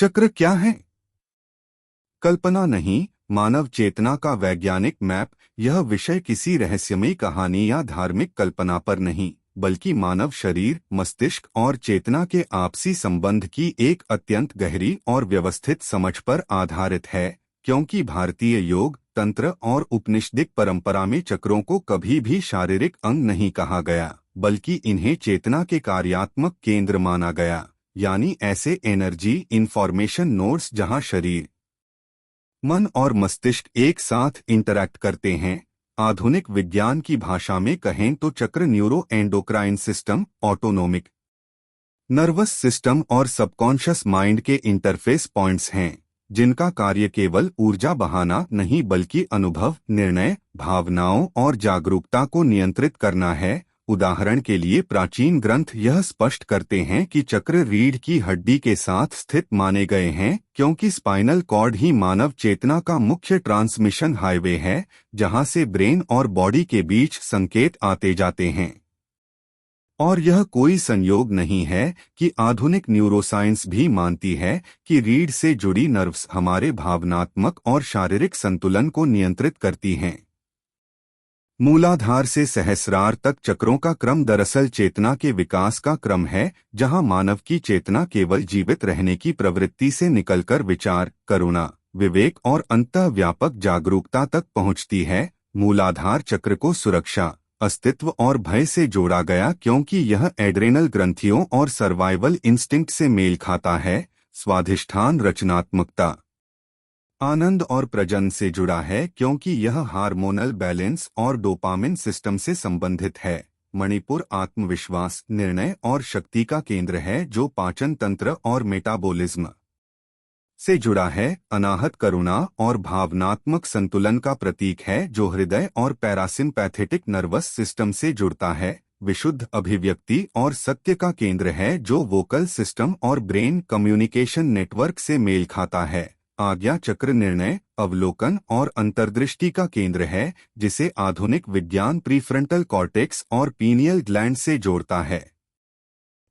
चक्र क्या है? कल्पना नहीं, मानव चेतना का वैज्ञानिक मैप। यह विषय किसी रहस्यमयी कहानी या धार्मिक कल्पना पर नहीं, बल्कि मानव शरीर, मस्तिष्क और चेतना के आपसी संबंध की एक अत्यंत गहरी और व्यवस्थित समझ पर आधारित है। क्योंकि भारतीय योग, तंत्र और उपनिषदिक परंपरा में चक्रों को कभी भी शारीरिक अंग नहीं कहा गया, बल्कि इन्हें चेतना के कार्यात्मक केंद्र माना गया। यानी ऐसे एनर्जी इंफॉर्मेशन नोड्स जहां शरीर, मन और मस्तिष्क एक साथ इंटरैक्ट करते हैं। आधुनिक विज्ञान की भाषा में कहें तो चक्र neuro endocrine system, autonomic nervous system और सबकॉन्शियस माइंड के इंटरफेस पॉइंट्स हैं, जिनका कार्य केवल ऊर्जा बहाना नहीं बल्कि अनुभव, निर्णय, भावनाओं और जागरूकता को नियंत्रित करना है। उदाहरण के लिए प्राचीन ग्रंथ यह स्पष्ट करते हैं कि चक्र रीढ़ की हड्डी के साथ स्थित माने गए हैं, क्योंकि स्पाइनल कॉर्ड ही मानव चेतना का मुख्य ट्रांसमिशन हाईवे है, जहां से ब्रेन और बॉडी के बीच संकेत आते जाते हैं। और यह कोई संयोग नहीं है कि आधुनिक न्यूरोसाइंस भी मानती है कि रीढ़ से जुड़ी नर्व्स हमारे भावनात्मक और शारीरिक संतुलन को नियंत्रित करती हैं। मूलाधार से सहस्रार तक चक्रों का क्रम दरअसल चेतना के विकास का क्रम है, जहां मानव की चेतना केवल जीवित रहने की प्रवृत्ति से निकलकर विचार, करुणा, विवेक और अंतः व्यापक जागरूकता तक पहुंचती है। मूलाधार चक्र को सुरक्षा, अस्तित्व और भय से जोड़ा गया क्योंकि यह एड्रेनल ग्रंथियों और सर्वाइवल इंस्टिंक्ट से मेल खाता है। स्वाधिष्ठान रचनात्मकता, आनंद और प्रजनन से जुड़ा है क्योंकि यह हार्मोनल बैलेंस और डोपामिन सिस्टम से संबंधित है। मणिपुर आत्मविश्वास, निर्णय और शक्ति का केंद्र है जो पाचन तंत्र और मेटाबॉलिज्म से जुड़ा है। अनाहत करुणा और भावनात्मक संतुलन का प्रतीक है जो हृदय और पैरासिम्पैथेटिक नर्वस सिस्टम से जुड़ता है। विशुद्ध अभिव्यक्ति और सत्य का केंद्र है जो वोकल सिस्टम और ब्रेन कम्युनिकेशन नेटवर्क से मेल खाता है। आज्ञा चक्र निर्णय, अवलोकन और अंतर्दृष्टि का केंद्र है, जिसे आधुनिक विज्ञान प्रीफ्रंटल कॉर्टेक्स और पीनियल ग्लैंड से जोड़ता है।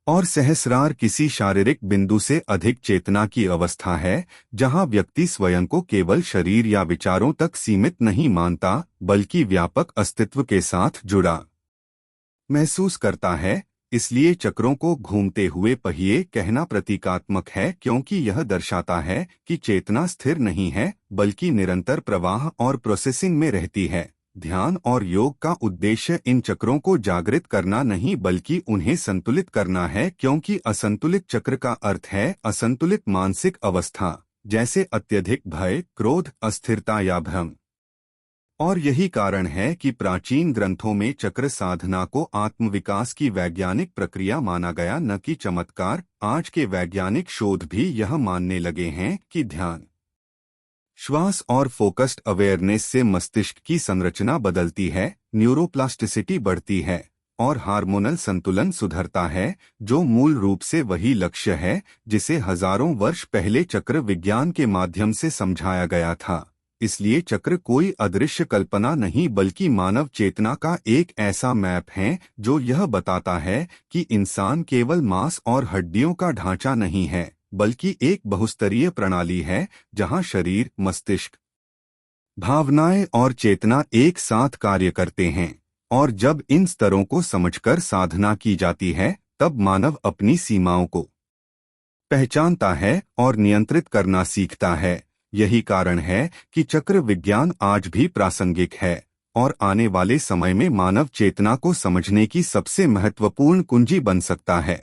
और सहस्रार किसी शारीरिक बिंदु से अधिक चेतना की अवस्था है, जहां व्यक्ति स्वयं को केवल शरीर या विचारों तक सीमित नहीं मानता, बल्कि व्यापक अस्तित्व के साथ जुड़ा महसूस करता है। इसलिए चक्रों को घूमते हुए पहिए कहना प्रतीकात्मक है, क्योंकि यह दर्शाता है कि चेतना स्थिर नहीं है बल्कि निरंतर प्रवाह और प्रोसेसिंग में रहती है। ध्यान और योग का उद्देश्य इन चक्रों को जागृत करना नहीं बल्कि उन्हें संतुलित करना है, क्योंकि असंतुलित चक्र का अर्थ है असंतुलित मानसिक अवस्था, जैसे अत्यधिक भय, क्रोध, अस्थिरता या भ्रम। और यही कारण है कि प्राचीन ग्रंथों में चक्र साधना को आत्मविकास की वैज्ञानिक प्रक्रिया माना गया, न कि चमत्कार। आज के वैज्ञानिक शोध भी यह मानने लगे हैं कि ध्यान, श्वास और फोकस्ड अवेयरनेस से मस्तिष्क की संरचना बदलती है, न्यूरोप्लास्टिसिटी बढ़ती है और हार्मोनल संतुलन सुधरता है, जो मूल रूप से वही लक्ष्य है जिसे हजारों वर्ष पहले चक्र विज्ञान के माध्यम से समझाया गया था। इसलिए चक्र कोई अदृश्य कल्पना नहीं बल्कि मानव चेतना का एक ऐसा मैप है जो यह बताता है कि इंसान केवल मांस और हड्डियों का ढांचा नहीं है, बल्कि एक बहुस्तरीय प्रणाली है जहां शरीर, मस्तिष्क, भावनाएं और चेतना एक साथ कार्य करते हैं। और जब इन स्तरों को समझकर साधना की जाती है, तब मानव अपनी सीमाओं को पहचानता है और नियंत्रित करना सीखता है। यही कारण है कि चक्र विज्ञान आज भी प्रासंगिक है और आने वाले समय में मानव चेतना को समझने की सबसे महत्वपूर्ण कुंजी बन सकता है।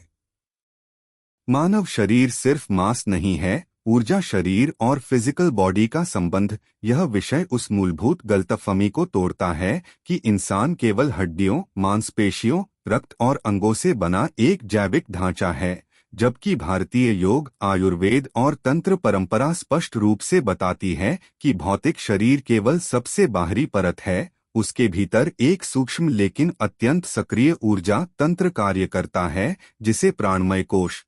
मानव शरीर सिर्फ मांस नहीं है, ऊर्जा, शरीर और फिजिकल बॉडी का संबंध। यह विषय उस मूलभूत गलतफहमी को तोड़ता है कि इंसान केवल हड्डियों, मांसपेशियों, रक्त और अंगों से बना एक जैविक ढांचा है, जबकि भारतीय योग, आयुर्वेद और तंत्र परंपरा स्पष्ट रूप से बताती है कि भौतिक शरीर केवल सबसे बाहरी परत है। उसके भीतर एक सूक्ष्म लेकिन अत्यंत सक्रिय ऊर्जा तंत्र कार्य करता है, जिसे प्राणमय कोश,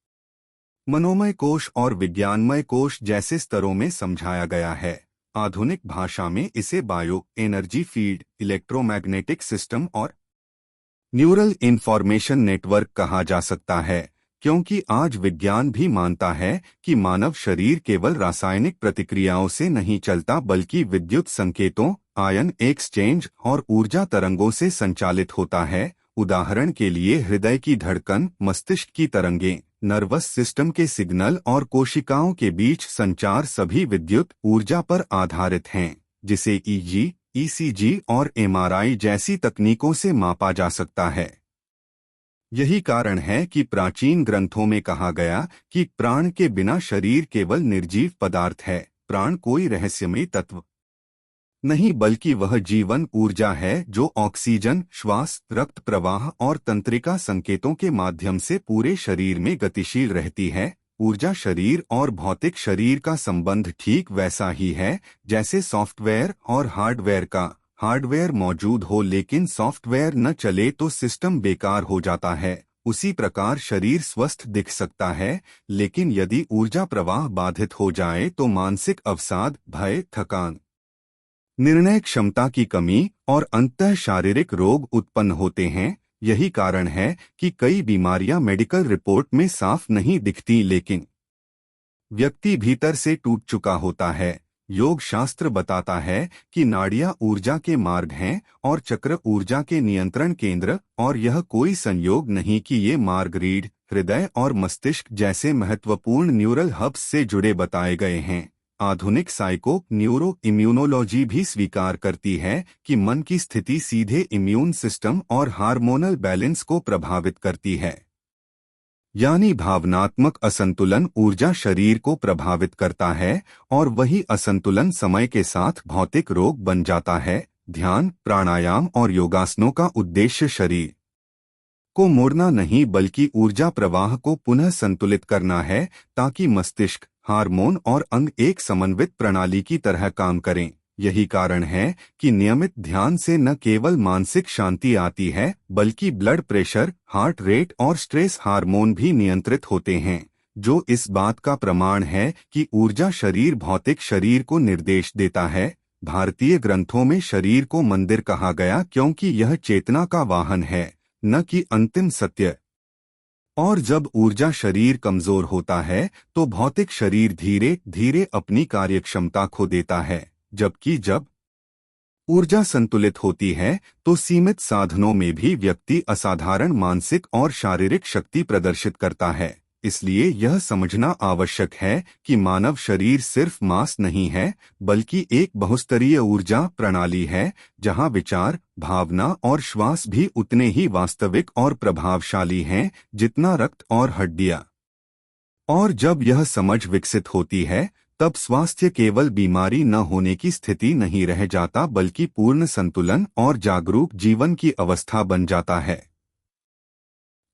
मनोमय कोश और विज्ञानमय कोश जैसे स्तरों में समझाया गया है। आधुनिक भाषा में इसे bio energy field, electromagnetic system और न्यूरल इंफॉर्मेशन नेटवर्क कहा जा सकता है, क्योंकि आज विज्ञान भी मानता है कि मानव शरीर केवल रासायनिक प्रतिक्रियाओं से नहीं चलता बल्कि विद्युत संकेतों, आयन एक्सचेंज और ऊर्जा तरंगों से संचालित होता है। उदाहरण के लिए हृदय की धड़कन, मस्तिष्क की तरंगें, नर्वस सिस्टम के सिग्नल और कोशिकाओं के बीच संचार सभी विद्युत ऊर्जा पर आधारित हैं, जिसे ईजी, ईसीजी और एमआरआई जैसी तकनीकों से मापा जा सकता है। यही कारण है कि प्राचीन ग्रंथों में कहा गया कि प्राण के बिना शरीर केवल निर्जीव पदार्थ है। प्राण कोई रहस्यमय तत्व नहीं बल्कि वह जीवन ऊर्जा है जो ऑक्सीजन, श्वास, रक्त प्रवाह और तंत्रिका संकेतों के माध्यम से पूरे शरीर में गतिशील रहती है। ऊर्जा शरीर और भौतिक शरीर का संबंध ठीक वैसा ही है जैसे सॉफ्टवेयर और हार्डवेयर का। हार्डवेयर मौजूद हो लेकिन सॉफ्टवेयर न चले तो सिस्टम बेकार हो जाता है। उसी प्रकार शरीर स्वस्थ दिख सकता है, लेकिन यदि ऊर्जा प्रवाह बाधित हो जाए तो मानसिक अवसाद, भय, थकान, निर्णय क्षमता की कमी और अंततः शारीरिक रोग उत्पन्न होते हैं। यही कारण है कि कई बीमारियां मेडिकल रिपोर्ट में साफ नहीं दिखती लेकिन व्यक्ति भीतर से टूट चुका होता है। योग शास्त्र बताता है कि नाड़ियां ऊर्जा के मार्ग हैं और चक्र ऊर्जा के नियंत्रण केंद्र, और यह कोई संयोग नहीं कि ये मार्ग रीढ़, हृदय और मस्तिष्क जैसे महत्वपूर्ण न्यूरल हब्स से जुड़े बताए गए हैं। आधुनिक साइको न्यूरो इम्यूनोलॉजी भी स्वीकार करती है कि मन की स्थिति सीधे इम्यून सिस्टम और हार्मोनल बैलेंस को प्रभावित करती है। यानी भावनात्मक असंतुलन ऊर्जा शरीर को प्रभावित करता है और वही असंतुलन समय के साथ भौतिक रोग बन जाता है। ध्यान, प्राणायाम और योगासनों का उद्देश्य शरीर को मोड़ना नहीं बल्कि ऊर्जा प्रवाह को पुनः संतुलित करना है ताकि मस्तिष्क, हार्मोन और अंग एक समन्वित प्रणाली की तरह काम करें। यही कारण है कि नियमित ध्यान से न केवल मानसिक शांति आती है बल्कि ब्लड प्रेशर, हार्ट रेट और स्ट्रेस हार्मोन भी नियंत्रित होते हैं, जो इस बात का प्रमाण है कि ऊर्जा शरीर भौतिक शरीर को निर्देश देता है। भारतीय ग्रंथों में शरीर को मंदिर कहा गया क्योंकि यह चेतना का वाहन है, न कि अंतिम सत्य। और जब ऊर्जा शरीर कमजोर होता है तो भौतिक शरीर धीरे धीरे अपनी कार्यक्षमता खो देता है, जबकि जब ऊर्जा संतुलित होती है तो सीमित साधनों में भी व्यक्ति असाधारण मानसिक और शारीरिक शक्ति प्रदर्शित करता है। इसलिए यह समझना आवश्यक है कि मानव शरीर सिर्फ मांस नहीं है बल्कि एक बहुस्तरीय ऊर्जा प्रणाली है जहां विचार, भावना और श्वास भी उतने ही वास्तविक और प्रभावशाली हैं जितना रक्त और हड्डियां। और जब यह समझ विकसित होती है तब स्वास्थ्य केवल बीमारी न होने की स्थिति नहीं रह जाता बल्कि पूर्ण संतुलन और जागरूक जीवन की अवस्था बन जाता है।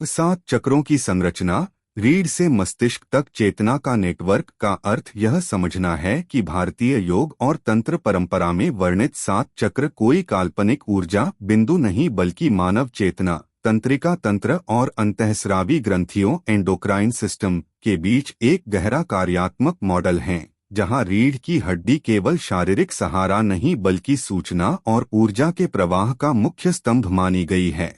7 चक्रों की संरचना। रीढ़ से मस्तिष्क तक चेतना का नेटवर्क का अर्थ यह समझना है कि भारतीय योग और तंत्र परंपरा में वर्णित 7 चक्र कोई काल्पनिक ऊर्जा बिंदु नहीं बल्कि मानव चेतना, तंत्रिका तंत्र और अंतःस्रावी ग्रंथियों एंडोक्राइन सिस्टम के बीच एक गहरा कार्यात्मक मॉडल हैं, जहां रीढ़ की हड्डी केवल शारीरिक सहारा नहीं बल्कि सूचना और ऊर्जा के प्रवाह का मुख्य स्तंभ मानी गई है।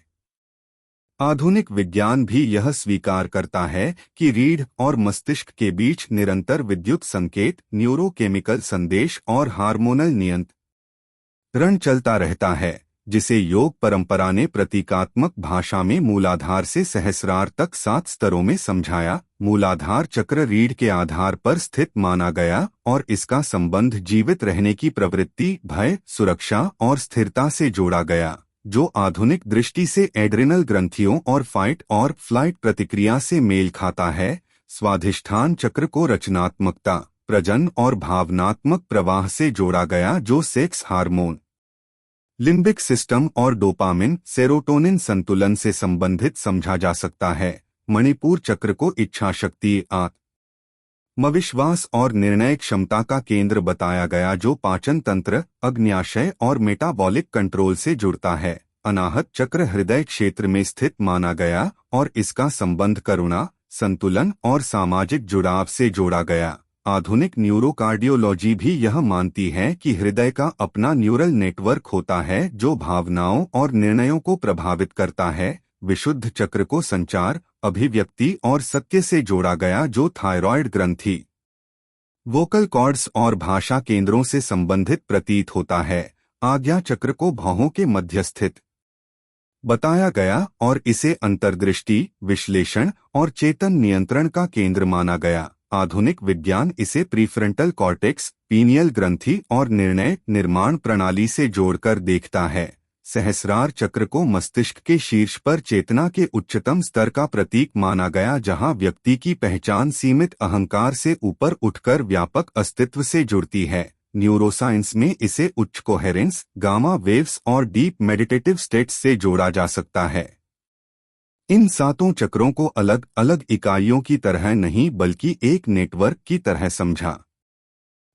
आधुनिक विज्ञान भी यह स्वीकार करता है कि रीढ़ और मस्तिष्क के बीच निरंतर विद्युत संकेत, न्यूरोकेमिकल संदेश और हार्मोनल नियंत्रण चलता रहता है, जिसे योग परंपरा ने प्रतीकात्मक भाषा में मूलाधार से सहस्रार तक 7 स्तरों में समझाया। मूलाधार चक्र रीढ़ के आधार पर स्थित माना गया और इसका संबंध जीवित रहने की प्रवृत्ति, भय, सुरक्षा और स्थिरता से जोड़ा गया, जो आधुनिक दृष्टि से एड्रिनल ग्रंथियों और फाइट और फ्लाइट प्रतिक्रिया से मेल खाता है। स्वाधिष्ठान चक्र को रचनात्मकता, प्रजनन और भावनात्मक प्रवाह से जोड़ा गया, जो सेक्स हार्मोन, लिम्बिक सिस्टम और डोपामिन, सेरोटोनिन संतुलन से संबंधित समझा जा सकता है। मणिपुर चक्र को इच्छा शक्ति, आत्मविश्वास और निर्णय क्षमता का केंद्र बताया गया, जो पाचन तंत्र, अग्न्याशय और मेटाबॉलिक कंट्रोल से जुड़ता है। अनाहत चक्र हृदय क्षेत्र में स्थित माना गया और इसका संबंध करुणा, संतुलन और सामाजिक जुड़ाव से जोड़ा गया। आधुनिक न्यूरोकार्डियोलॉजी भी यह मानती है कि हृदय का अपना न्यूरल नेटवर्क होता है जो भावनाओं और निर्णयों को प्रभावित करता है। विशुद्ध चक्र को संचार अभिव्यक्ति और सत्य से जोड़ा गया, जो थायरॉयड ग्रंथि, वोकल कॉर्ड्स और भाषा केंद्रों से संबंधित प्रतीत होता है। आज्ञा चक्र को भौहों के मध्य स्थित बताया गया और इसे अंतर्दृष्टि, विश्लेषण और चेतन नियंत्रण का केंद्र माना गया। आधुनिक विज्ञान इसे प्रीफ्रंटल कॉर्टेक्स, पीनियल ग्रंथि और निर्णय निर्माण प्रणाली से जोड़कर देखता है। सहस्रार चक्र को मस्तिष्क के शीर्ष पर चेतना के उच्चतम स्तर का प्रतीक माना गया, जहां व्यक्ति की पहचान सीमित अहंकार से ऊपर उठकर व्यापक अस्तित्व से जुड़ती है। न्यूरोसाइंस में इसे उच्च कोहेरेंस, गामा वेव्स और डीप मेडिटेटिव स्टेट्स से जोड़ा जा सकता है। इन सातों चक्रों को अलग अलग इकाइयों की तरह नहीं बल्कि एक नेटवर्क की तरह समझा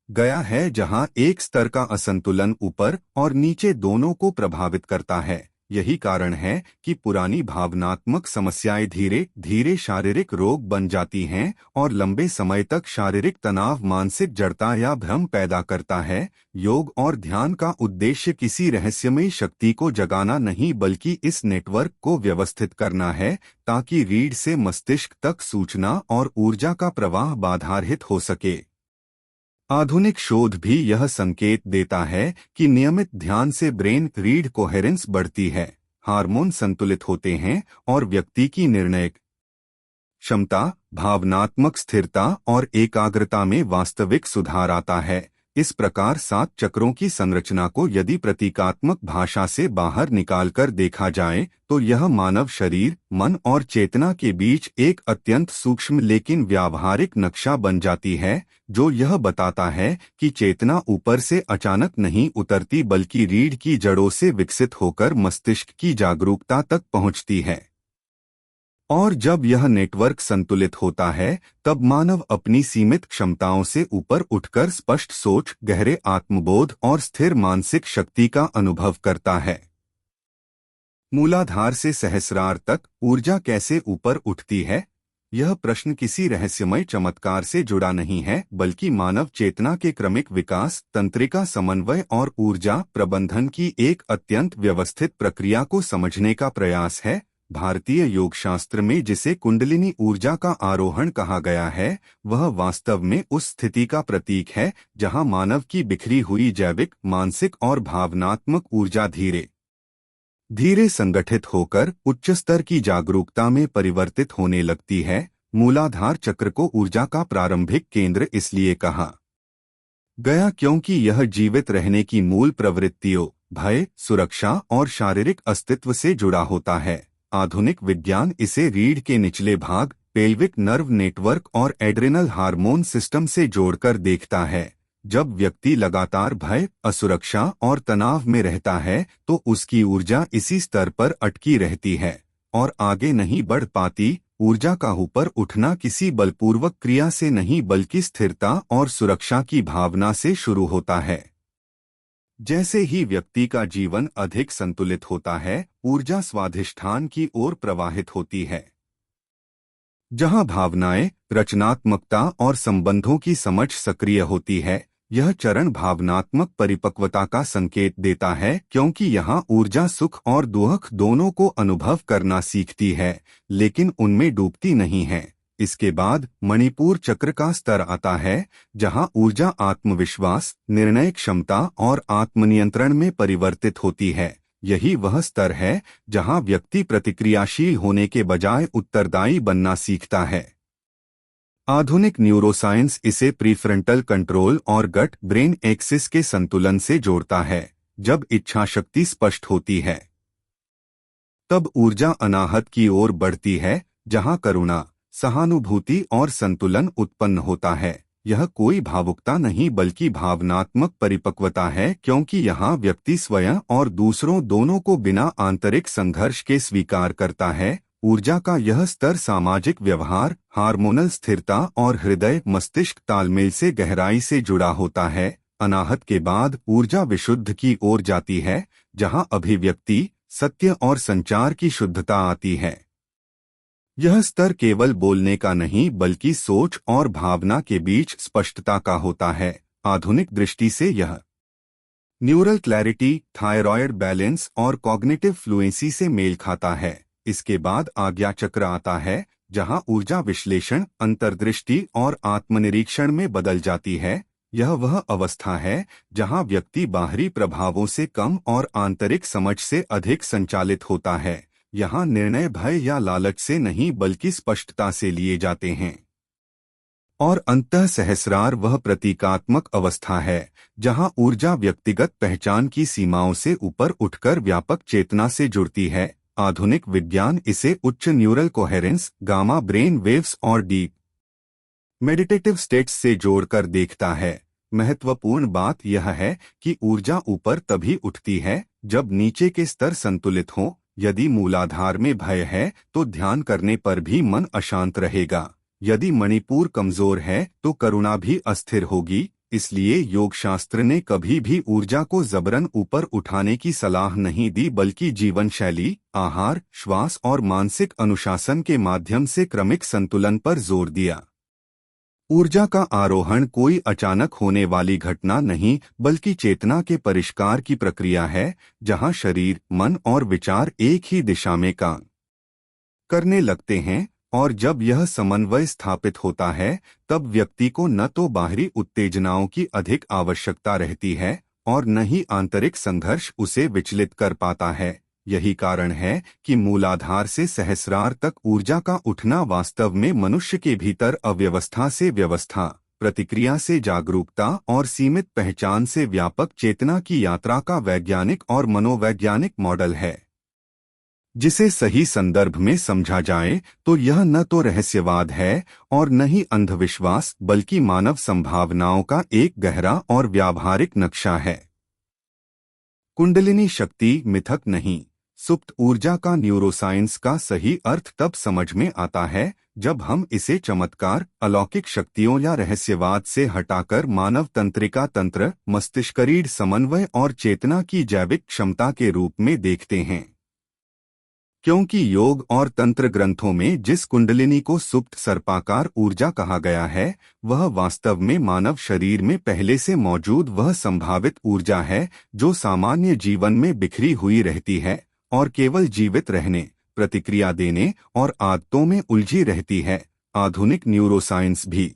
गया है, जहां एक स्तर का असंतुलन ऊपर और नीचे दोनों को प्रभावित करता है। यही कारण है कि पुरानी भावनात्मक समस्याएं धीरे धीरे शारीरिक रोग बन जाती हैं और लंबे समय तक शारीरिक तनाव मानसिक जड़ता या भ्रम पैदा करता है। योग और ध्यान का उद्देश्य किसी रहस्यमयी शक्ति को जगाना नहीं बल्कि इस नेटवर्क को व्यवस्थित करना है, ताकि रीढ़ से मस्तिष्क तक सूचना और ऊर्जा का प्रवाह बाधारहित हो सके। आधुनिक शोध भी यह संकेत देता है कि नियमित ध्यान से ब्रेन रीड कोहेरेंस बढ़ती है, हार्मोन संतुलित होते हैं और व्यक्ति की निर्णय क्षमता, भावनात्मक स्थिरता और एकाग्रता में वास्तविक सुधार आता है। इस प्रकार सात चक्रों की संरचना को यदि प्रतीकात्मक भाषा से बाहर निकालकर देखा जाए तो यह मानव शरीर, मन और चेतना के बीच एक अत्यंत सूक्ष्म लेकिन व्यावहारिक नक्शा बन जाती है, जो यह बताता है कि चेतना ऊपर से अचानक नहीं उतरती बल्कि रीढ़ की जड़ों से विकसित होकर मस्तिष्क की जागरूकता तक पहुंचती है। और जब यह नेटवर्क संतुलित होता है, तब मानव अपनी सीमित क्षमताओं से ऊपर उठकर स्पष्ट सोच, गहरे आत्मबोध और स्थिर मानसिक शक्ति का अनुभव करता है। मूलाधार से सहस्रार तक ऊर्जा कैसे ऊपर उठती है? यह प्रश्न किसी रहस्यमय चमत्कार से जुड़ा नहीं है, बल्कि मानव चेतना के क्रमिक विकास, तंत्रिका समन्वय और ऊर्जा प्रबंधन की एक अत्यंत व्यवस्थित प्रक्रिया को समझने का प्रयास है। भारतीय योगशास्त्र में जिसे कुंडलिनी ऊर्जा का आरोहण कहा गया है, वह वास्तव में उस स्थिति का प्रतीक है जहां मानव की बिखरी हुई जैविक, मानसिक और भावनात्मक ऊर्जा धीरे धीरे संगठित होकर उच्च स्तर की जागरूकता में परिवर्तित होने लगती है। मूलाधार चक्र को ऊर्जा का प्रारंभिक केंद्र इसलिए कहा गया क्योंकि यह जीवित रहने की मूल प्रवृत्तियों, भय, सुरक्षा और शारीरिक अस्तित्व से जुड़ा होता है। आधुनिक विज्ञान इसे रीढ़ के निचले भाग, पेल्विक नर्व नेटवर्क और एड्रेनल हार्मोन सिस्टम से जोड़कर देखता है। जब व्यक्ति लगातार भय, असुरक्षा और तनाव में रहता है तो उसकी ऊर्जा इसी स्तर पर अटकी रहती है और आगे नहीं बढ़ पाती। ऊर्जा का ऊपर उठना किसी बलपूर्वक क्रिया से नहीं बल्कि स्थिरता और सुरक्षा की भावना से शुरू होता है। जैसे ही व्यक्ति का जीवन अधिक संतुलित होता है, ऊर्जा स्वाधिष्ठान की ओर प्रवाहित होती है, जहां भावनाएं, रचनात्मकता और संबंधों की समझ सक्रिय होती है। यह चरण भावनात्मक परिपक्वता का संकेत देता है, क्योंकि यहाँ ऊर्जा सुख और दुख दोनों को अनुभव करना सीखती है, लेकिन उनमें डूबती नहीं है। इसके बाद मणिपुर चक्र का स्तर आता है, जहां ऊर्जा आत्मविश्वास, निर्णय क्षमता और आत्मनियंत्रण में परिवर्तित होती है। यही वह स्तर है जहां व्यक्ति प्रतिक्रियाशील होने के बजाय उत्तरदायी बनना सीखता है। आधुनिक न्यूरोसाइंस इसे प्रीफ्रंटल कंट्रोल और गट ब्रेन एक्सिस के संतुलन से जोड़ता है। जब इच्छा शक्ति स्पष्ट होती है, तब ऊर्जा अनाहत की ओर बढ़ती है, जहां करुणा, सहानुभूति और संतुलन उत्पन्न होता है। यह कोई भावुकता नहीं बल्कि भावनात्मक परिपक्वता है, क्योंकि यहाँ व्यक्ति स्वयं और दूसरों दोनों को बिना आंतरिक संघर्ष के स्वीकार करता है। ऊर्जा का यह स्तर सामाजिक व्यवहार, हार्मोनल स्थिरता और हृदय मस्तिष्क तालमेल से गहराई से जुड़ा होता है। अनाहत के बाद ऊर्जा विशुद्ध की ओर जाती है, जहां अभिव्यक्ति, सत्य और संचार की शुद्धता आती है। यह स्तर केवल बोलने का नहीं बल्कि सोच और भावना के बीच स्पष्टता का होता है। आधुनिक दृष्टि से यह न्यूरल क्लैरिटी, थायरॉयड बैलेंस और कॉग्निटिव फ्लुएंसी से मेल खाता है। इसके बाद आज्ञा चक्र आता है, जहां ऊर्जा विश्लेषण, अंतर्दृष्टि और आत्मनिरीक्षण में बदल जाती है। यह वह अवस्था है जहां व्यक्ति बाहरी प्रभावों से कम और आंतरिक समझ से अधिक संचालित होता है। यहाँ निर्णय भय या लालच से नहीं बल्कि स्पष्टता से लिए जाते हैं। और अंतः सहस्रार वह प्रतीकात्मक अवस्था है जहां ऊर्जा व्यक्तिगत पहचान की सीमाओं से ऊपर उठकर व्यापक चेतना से जुड़ती है। आधुनिक विज्ञान इसे उच्च neural coherence, gamma brain waves और डीप मेडिटेटिव स्टेट्स से जोड़कर देखता है। महत्वपूर्ण बात यह है कि ऊर्जा ऊपर तभी उठती है जब नीचे के स्तर संतुलित हों। यदि मूलाधार में भय है तो ध्यान करने पर भी मन अशांत रहेगा। यदि मणिपुर कमजोर है तो करुणा भी अस्थिर होगी। इसलिए योग शास्त्र ने कभी भी ऊर्जा को जबरन ऊपर उठाने की सलाह नहीं दी, बल्कि जीवन शैली, आहार, श्वास और मानसिक अनुशासन के माध्यम से क्रमिक संतुलन पर जोर दिया। ऊर्जा का आरोहण कोई अचानक होने वाली घटना नहीं, बल्कि चेतना के परिष्कार की प्रक्रिया है, जहां शरीर, मन और विचार एक ही दिशा में काम करने लगते हैं। और जब यह समन्वय स्थापित होता है, तब व्यक्ति को न तो बाहरी उत्तेजनाओं की अधिक आवश्यकता रहती है और न ही आंतरिक संघर्ष उसे विचलित कर पाता है। यही कारण है कि मूलाधार से सहस्रार तक ऊर्जा का उठना वास्तव में मनुष्य के भीतर अव्यवस्था से व्यवस्था, प्रतिक्रिया से जागरूकता और सीमित पहचान से व्यापक चेतना की यात्रा का वैज्ञानिक और मनोवैज्ञानिक मॉडल है। जिसे सही संदर्भ में समझा जाए तो यह न तो रहस्यवाद है और न ही अंधविश्वास, बल्कि मानव संभावनाओं का एक गहरा और व्यावहारिक नक्शा है। कुंडलिनी शक्ति मिथक नहीं। सुप्त ऊर्जा का न्यूरोसाइंस का सही अर्थ तब समझ में आता है जब हम इसे चमत्कार, अलौकिक शक्तियों या रहस्यवाद से हटाकर मानव तंत्रिका तंत्र, मस्तिष्करीड समन्वय और चेतना की जैविक क्षमता के रूप में देखते हैं। क्योंकि योग और तंत्र ग्रंथों में जिस कुंडलिनी को सुप्त सर्पाकार ऊर्जा कहा गया है, वह वास्तव में मानव शरीर में पहले से मौजूद वह संभावित ऊर्जा है जो सामान्य जीवन में बिखरी हुई रहती है और केवल जीवित रहने, प्रतिक्रिया देने और आदतों में उलझी रहती है। आधुनिक न्यूरोसाइंस भी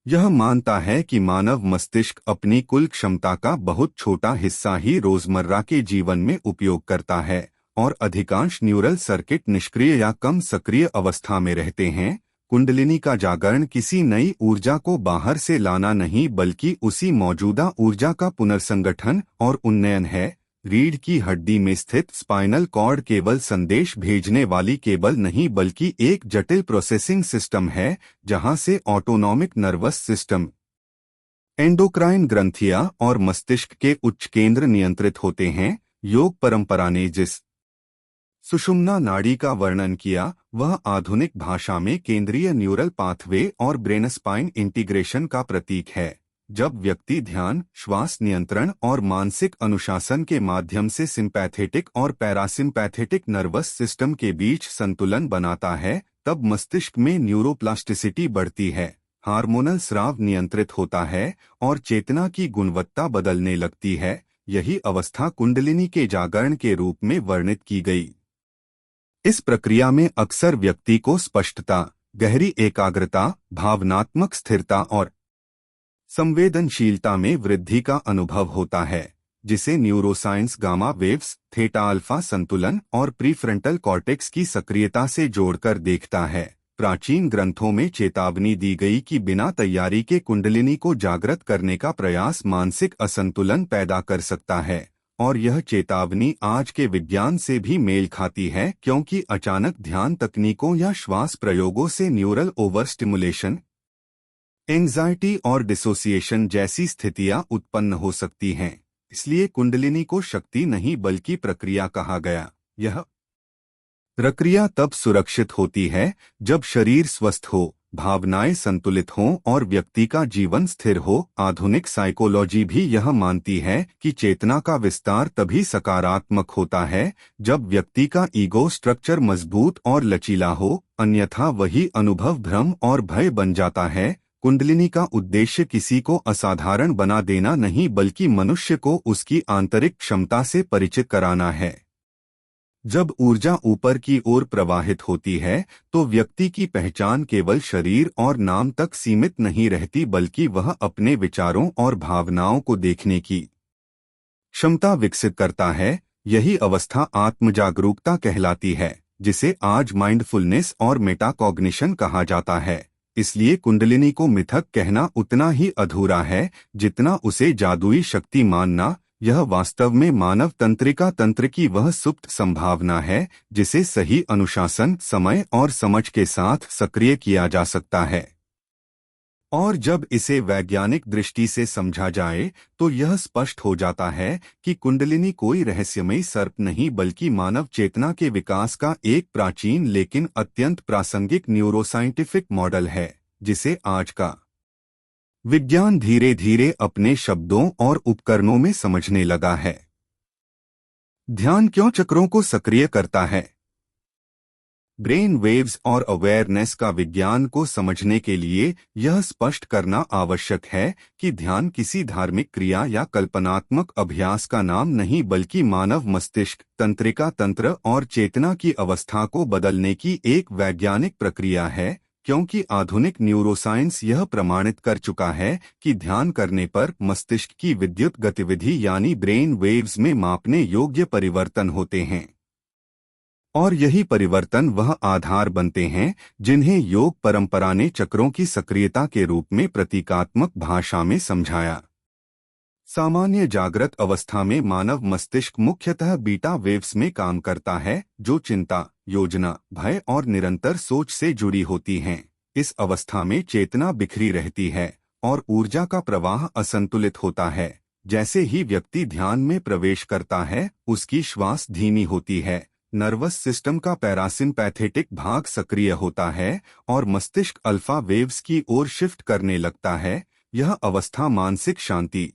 यह मानता है कि मानव मस्तिष्क अपनी कुल क्षमता का बहुत छोटा हिस्सा ही रोजमर्रा के जीवन में उपयोग करता है और अधिकांश न्यूरल सर्किट निष्क्रिय या कम सक्रिय अवस्था में रहते हैं। कुंडलिनी का जागरण किसी नई ऊर्जा को बाहर से लाना नहीं, बल्कि उसी मौजूदा ऊर्जा का पुनर्संगठन और उन्नयन है। रीढ़ की हड्डी में स्थित स्पाइनल कॉर्ड केवल संदेश भेजने वाली केबल नहीं, बल्कि एक जटिल प्रोसेसिंग सिस्टम है जहां से ऑटोनॉमिक नर्वस सिस्टम, एंडोक्राइन ग्रंथियां और मस्तिष्क के उच्च केंद्र नियंत्रित होते हैं। योग परंपरा ने जिस सुषुम्ना नाड़ी का वर्णन किया, वह आधुनिक भाषा में केंद्रीय न्यूरल पाथवे और ब्रेन स्पाइन इंटीग्रेशन का प्रतीक है। जब व्यक्ति ध्यान, श्वास नियंत्रण और मानसिक अनुशासन के माध्यम से सिंपैथेटिक और पैरासिम्पैथेटिक नर्वस सिस्टम के बीच संतुलन बनाता है, तब मस्तिष्क में न्यूरोप्लास्टिसिटी बढ़ती है, हार्मोनल स्राव नियंत्रित होता है और चेतना की गुणवत्ता बदलने लगती है। यही अवस्था कुंडलिनी के जागरण के रूप में वर्णित की गई। इस प्रक्रिया में अक्सर व्यक्ति को स्पष्टता, गहरी एकाग्रता, भावनात्मक स्थिरता और संवेदनशीलता में वृद्धि का अनुभव होता है, जिसे neuroscience gamma waves, theta alpha संतुलन और प्रीफ्रंटल कॉर्टेक्स की सक्रियता से जोड़कर देखता है। प्राचीन ग्रंथों में चेतावनी दी गई कि बिना तैयारी के कुंडलिनी को जागृत करने का प्रयास मानसिक असंतुलन पैदा कर सकता है, और यह चेतावनी आज के विज्ञान से भी मेल खाती है, क्योंकि अचानक ध्यान तकनीकों या श्वास प्रयोगों से न्यूरल ओवर स्टिमुलेशन, एंजाइटी और डिसोसिएशन जैसी स्थितियां उत्पन्न हो सकती हैं। इसलिए कुंडलिनी को शक्ति नहीं बल्कि प्रक्रिया कहा गया। यह प्रक्रिया तब सुरक्षित होती है जब शरीर स्वस्थ हो, भावनाएं संतुलित हों और व्यक्ति का जीवन स्थिर हो। आधुनिक साइकोलॉजी भी यह मानती है कि चेतना का विस्तार तभी सकारात्मक होता है जब व्यक्ति का ईगो स्ट्रक्चर मजबूत और लचीला हो, अन्यथा वही अनुभव भ्रम और भय बन जाता है। कुंडलिनी का उद्देश्य किसी को असाधारण बना देना नहीं, बल्कि मनुष्य को उसकी आंतरिक क्षमता से परिचित कराना है। जब ऊर्जा ऊपर की ओर प्रवाहित होती है तो व्यक्ति की पहचान केवल शरीर और नाम तक सीमित नहीं रहती, बल्कि वह अपने विचारों और भावनाओं को देखने की क्षमता विकसित करता है। यही अवस्था आत्मजागरूकता कहलाती है, जिसे आज माइंडफुलनेस और मेटाकॉग्निशन कहा जाता है। इसलिए कुंडलिनी को मिथक कहना उतना ही अधूरा है जितना उसे जादुई शक्ति मानना। यह वास्तव में मानव तंत्रिका तंत्र की वह सुप्त संभावना है जिसे सही अनुशासन, समय और समझ के साथ सक्रिय किया जा सकता है। और जब इसे वैज्ञानिक दृष्टि से समझा जाए तो यह स्पष्ट हो जाता है कि कुंडलिनी कोई रहस्यमयी सर्प नहीं, बल्कि मानव चेतना के विकास का एक प्राचीन लेकिन अत्यंत प्रासंगिक न्यूरोसाइंटिफिक मॉडल है, जिसे आज का विज्ञान धीरे धीरे अपने शब्दों और उपकरणों में समझने लगा है। ध्यान क्यों चक्रों को सक्रिय करता है? ब्रेन वेव्स और अवेयरनेस का विज्ञान को समझने के लिए यह स्पष्ट करना आवश्यक है कि ध्यान किसी धार्मिक क्रिया या कल्पनात्मक अभ्यास का नाम नहीं, बल्कि मानव मस्तिष्क, तंत्रिका तंत्र और चेतना की अवस्था को बदलने की एक वैज्ञानिक प्रक्रिया है। क्योंकि आधुनिक न्यूरोसाइंस यह प्रमाणित कर चुका है कि ध्यान करने पर मस्तिष्क की विद्युत गतिविधि यानी ब्रेन वेव्स में मापने योग्य परिवर्तन होते हैं, और यही परिवर्तन वह आधार बनते हैं जिन्हें योग परंपरा ने चक्रों की सक्रियता के रूप में प्रतीकात्मक भाषा में समझाया। सामान्य जागृत अवस्था में मानव मस्तिष्क मुख्यतः बीटा वेव्स में काम करता है, जो चिंता, योजना, भय और निरंतर सोच से जुड़ी होती हैं। इस अवस्था में चेतना बिखरी रहती है और ऊर्जा का प्रवाह असंतुलित होता है। जैसे ही व्यक्ति ध्यान में प्रवेश करता है, उसकी श्वास धीमी होती है, नर्वस सिस्टम का पैरासिम्पैथेटिक भाग सक्रिय होता है और मस्तिष्क अल्फा वेव्स की ओर शिफ्ट करने लगता है। यह अवस्था मानसिक शांति,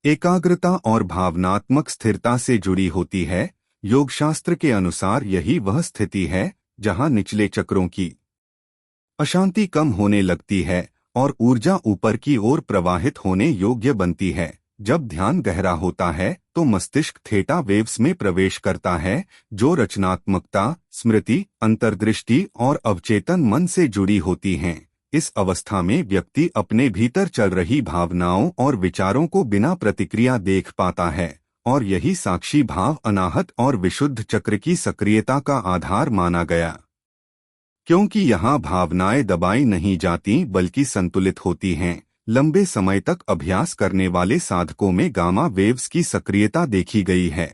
एकाग्रता और भावनात्मक स्थिरता से जुड़ी होती है। योगशास्त्र के अनुसार यही वह स्थिति है जहां निचले चक्रों की अशांति कम होने लगती है और ऊर्जा ऊपर की ओर प्रवाहित होने योग्य बनती है। जब ध्यान गहरा होता है तो मस्तिष्क थीटा वेव्स में प्रवेश करता है, जो रचनात्मकता, स्मृति, अंतर्दृष्टि और अवचेतन मन से जुड़ी होती हैं। इस अवस्था में व्यक्ति अपने भीतर चल रही भावनाओं और विचारों को बिना प्रतिक्रिया देख पाता है, और यही साक्षी भाव, अनाहत और विशुद्ध चक्र की सक्रियता का आधार माना गया। क्योंकि यहाँ भावनाएं दबाई नहीं जाती बल्कि संतुलित होती हैं। लंबे समय तक अभ्यास करने वाले साधकों में गामा वेव्स की सक्रियता देखी गई है,